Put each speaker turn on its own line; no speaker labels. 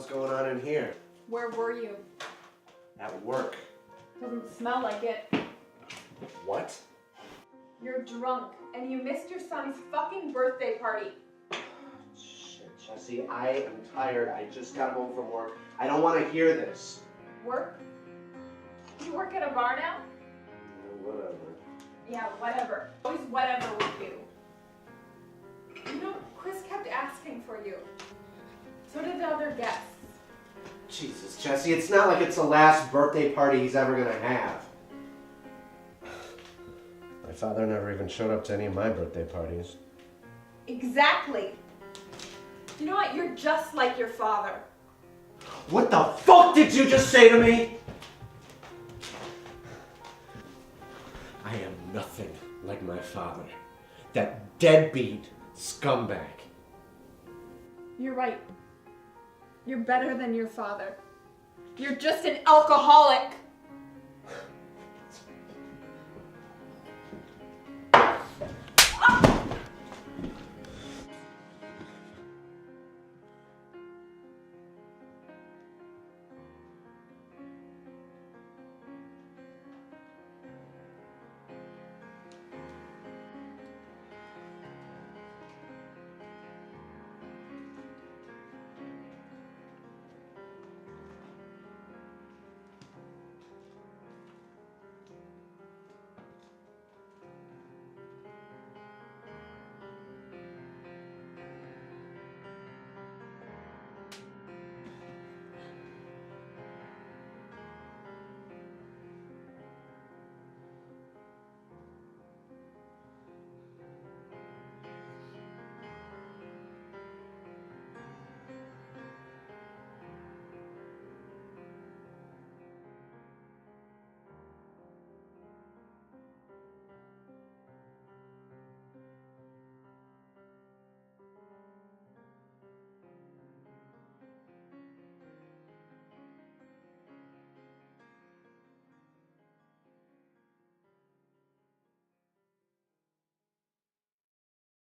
hell's going on in here?
Where were you?
At work.
Doesn't smell like it.
What?
You're drunk, and you missed your son's fucking birthday party.
Shit, Jesse, I am tired. I just got home from work. I don't want to hear this.
Work? You work at a bar now?
Whatever.
Yeah, whatever. Always whatever with you. You know, Chris kept asking for you. So did the other guests.
Jesus, Jesse, it's not like it's the last birthday party he's ever gonna have. My father never even showed up to any of my birthday parties.
Exactly. You know what? You're just like your father.
What the fuck did you just say to me? I am nothing like my father. That deadbeat scumbag.
You're right. You're better than your father. You're just an alcoholic.